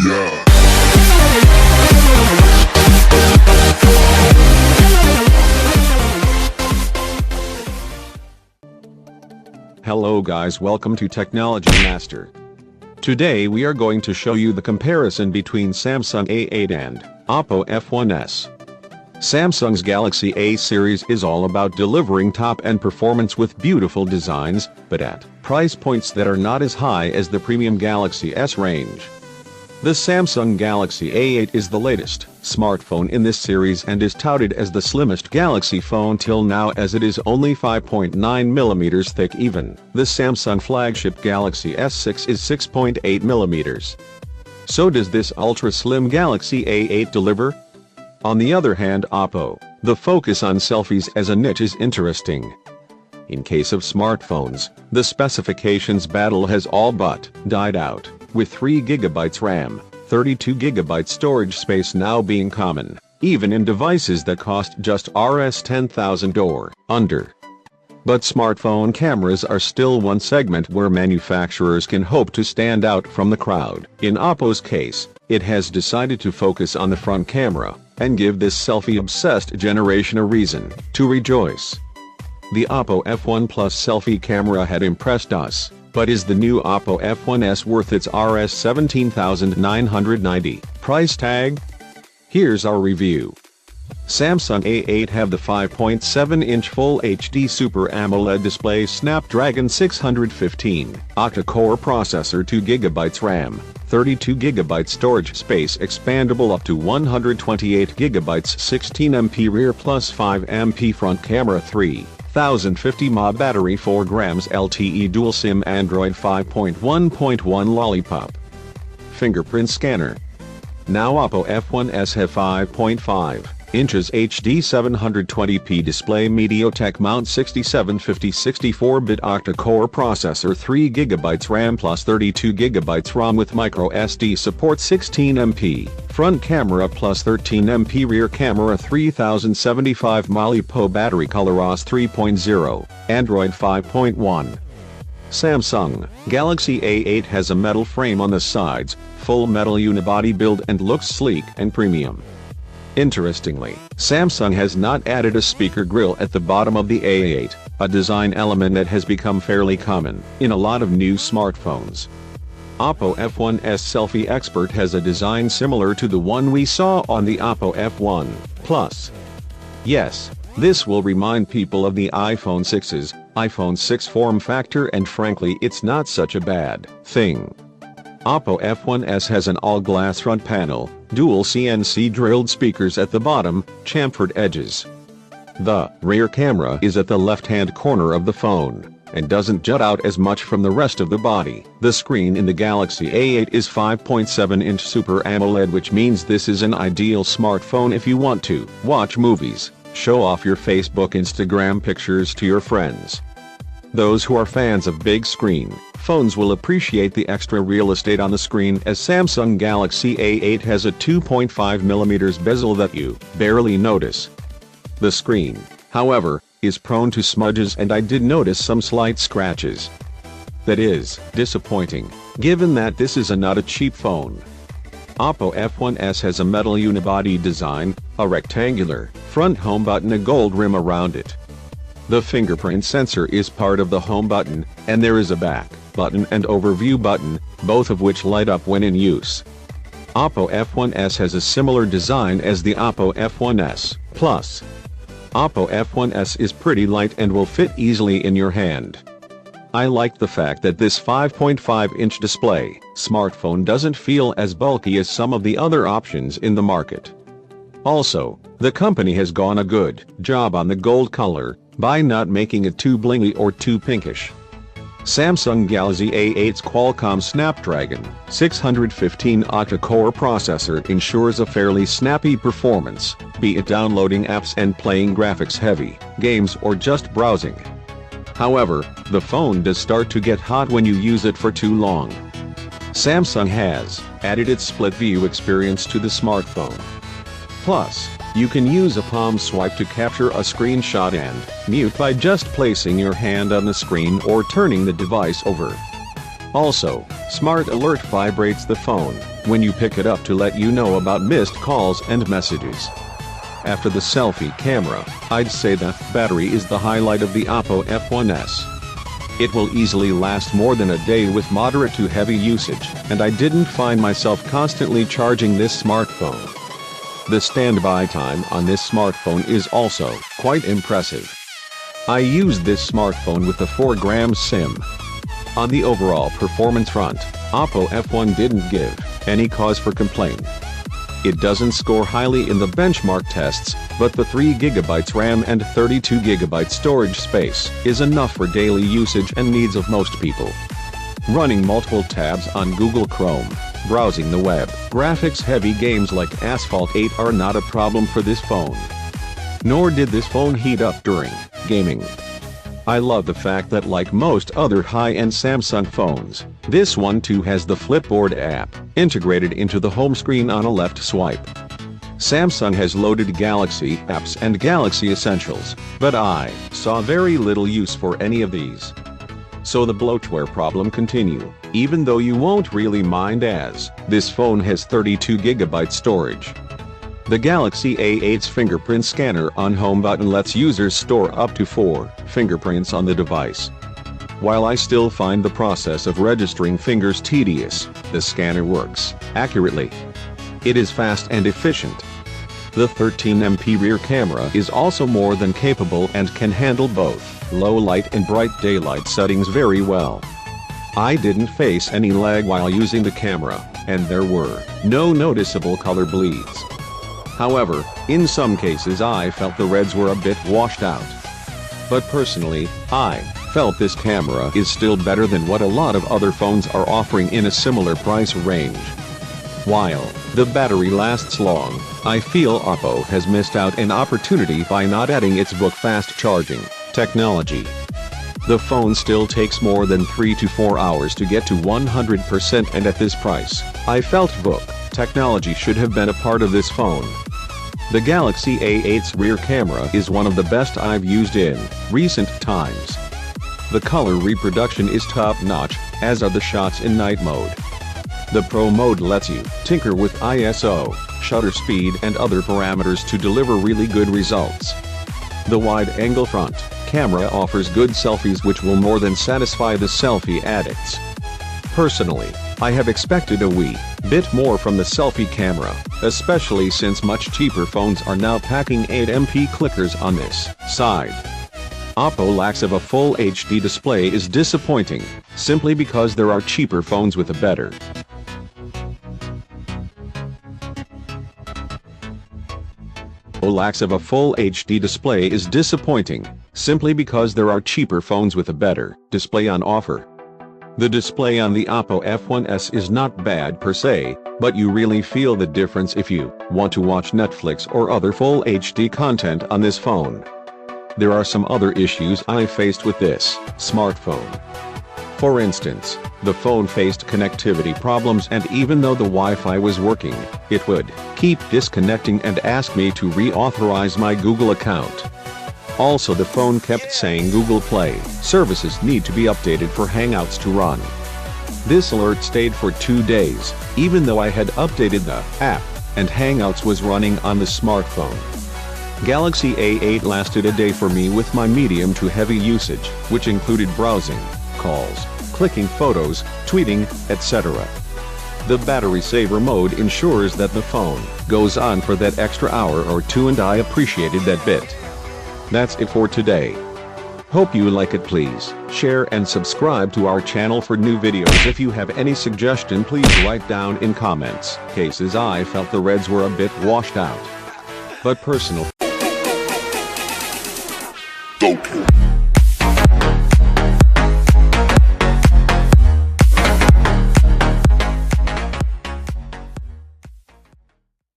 Yeah. Hello guys, welcome to Technology Master. Today we are going to show you the comparison between Samsung A8 and OPPO F1s. Samsung's Galaxy A series is all about delivering top-end performance with beautiful designs, but at price points that are not as high as the premium Galaxy S range. The Samsung Galaxy A8 is the latest smartphone in this series and is touted as the slimmest Galaxy phone till now, as it is only 5.9mm thick. Even the Samsung flagship Galaxy S6 is 6.8mm. So does this ultra-slim Galaxy A8 deliver? On the other hand, OPPO, the focus on selfies as a niche is interesting. In case of smartphones, the specifications battle has all but died out, with 3GB RAM, 32GB storage space now being common, even in devices that cost just Rs 10,000 or under. But smartphone cameras are still one segment where manufacturers can hope to stand out from the crowd. In OPPO's case, it has decided to focus on the front camera, and give this selfie-obsessed generation a reason to rejoice. The OPPO F1 Plus selfie camera had impressed us, but is the new OPPO F1s worth its Rs 17,990 price tag? Here's our review. Samsung A8 have the 5.7-inch Full HD Super AMOLED display, Snapdragon 615 octa-core processor, 2GB RAM, 32GB storage space, expandable up to 128GB, 16MP rear plus 5MP front camera, 3050 mAh battery, 4 grams LTE, dual SIM, Android 5.1.1 Lollipop. Fingerprint Scanner. Now OPPO F1s have 5.5 inches HD 720p display, MediaTek mount, 6750 64-bit octa-core processor, 3GB RAM plus 32GB ROM with microSD support, 16MP front camera plus 13MP rear camera, 3075 mAh battery, ColorOS 3.0, Android 5.1. Samsung Galaxy A8 has a metal frame on the sides, full metal unibody build, and looks sleek and premium. Interestingly, Samsung has not added a speaker grill at the bottom of the A8, a design element that has become fairly common in a lot of new smartphones. OPPO F1s selfie expert has a design similar to the one we saw on the OPPO F1 Plus. Yes, this will remind people of the iPhone 6's iPhone 6 form factor, and frankly it's not such a bad thing. OPPO F1s has an all-glass front panel, dual CNC drilled speakers at the bottom, chamfered edges. The rear camera is at the left-hand corner of the phone, and doesn't jut out as much from the rest of the body. The screen in the Galaxy A8 is 5.7-inch Super AMOLED, which means this is an ideal smartphone if you want to watch movies, show off your Facebook, Instagram pictures to your friends. Those who are fans of big screen phones will appreciate the extra real estate on the screen, as Samsung Galaxy A8 has a 2.5mm bezel that you barely notice. The screen, however, is prone to smudges, and I did notice some slight scratches. That is disappointing, given that this is not a cheap phone. OPPO F1s has a metal unibody design, a rectangular front home button, a gold rim around it. The fingerprint sensor is part of the home button, and there is a back button and overview button, both of which light up when in use. OPPO F1s has a similar design as the OPPO F1s Plus. OPPO F1s is pretty light and will fit easily in your hand. I like the fact that this 5.5-inch display smartphone doesn't feel as bulky as some of the other options in the market. Also, the company has gone a good job on the gold color, by not making it too blingy or too pinkish. Samsung Galaxy A8's Qualcomm Snapdragon 615 octa-core processor ensures a fairly snappy performance, be it downloading apps and playing graphics-heavy games or just browsing. However, the phone does start to get hot when you use it for too long. Samsung has added its split view experience to the smartphone. Plus, you can use a palm swipe to capture a screenshot and mute by just placing your hand on the screen or turning the device over. Also, Smart Alert vibrates the phone when you pick it up to let you know about missed calls and messages. After the selfie camera, I'd say the battery is the highlight of the OPPO F1s. It will easily last more than a day with moderate to heavy usage, and I didn't find myself constantly charging this smartphone. The standby time on this smartphone is also quite impressive. I used this smartphone with a 4-gram SIM. On the overall performance front, OPPO F1 didn't give any cause for complaint. It doesn't score highly in the benchmark tests, but the 3GB RAM and 32GB storage space is enough for daily usage and needs of most people. Running multiple tabs on Google Chrome, browsing the web, graphics-heavy games like Asphalt 8 are not a problem for this phone. Nor did this phone heat up during gaming. I love the fact that, like most other high-end Samsung phones, this one too has the Flipboard app integrated into the home screen on a left swipe. Samsung has loaded Galaxy apps and Galaxy Essentials, but I saw very little use for any of these. So the bloatware problem continue, even though you won't really mind as this phone has 32GB storage. The Galaxy A8's Fingerprint Scanner on home button lets users store up to 4 fingerprints on the device. While I still find the process of registering fingers tedious, the scanner works accurately. It is fast and efficient. The 13MP rear camera is also more than capable and can handle both low light and bright daylight settings very well. I didn't face any lag while using the camera, and there were no noticeable color bleeds. However, in some cases I felt the reds were a bit washed out. But personally, I felt this camera is still better than what a lot of other phones are offering in a similar price range. While the battery lasts long, I feel OPPO has missed out an opportunity by not adding its VOOC fast charging technology. The phone still takes more than 3 to 4 hours to get to 100%, and at this price, I felt VOOC technology should have been a part of this phone. The Galaxy A8's rear camera is one of the best I've used in recent times. The color reproduction is top-notch, as are the shots in night mode. The Pro mode lets you tinker with ISO, shutter speed and other parameters to deliver really good results. The wide-angle front camera offers good selfies which will more than satisfy the selfie addicts. Personally, I have expected a wee bit more from the selfie camera, especially since much cheaper phones are now packing 8MP clickers on this side. OPPO lacks of a full HD display is disappointing, simply because there are cheaper phones with a better lacks of a full HD display is disappointing, simply because there are cheaper phones with a better display on offer. The display on the OPPO F1s is not bad per se, but you really feel the difference if you want to watch Netflix or other full HD content on this phone. There are some other issues I faced with this smartphone. For instance, the phone faced connectivity problems, and even though the Wi-Fi was working, it would keep disconnecting and ask me to reauthorize my Google account. Also, the phone kept saying Google Play services need to be updated for Hangouts to run. This alert stayed for 2 days, even though I had updated the app, and Hangouts was running on the smartphone. Galaxy A8 lasted a day for me with my medium to heavy usage, which included browsing, calls, clicking photos, tweeting, etc. The battery saver mode ensures that the phone goes on for that extra hour or two, and I appreciated that bit. That's it for today. Hope you like it. Please share and subscribe to our channel for new videos. If you have any suggestion, please write down in comments. Cases I felt the reds were a bit washed out. But personal.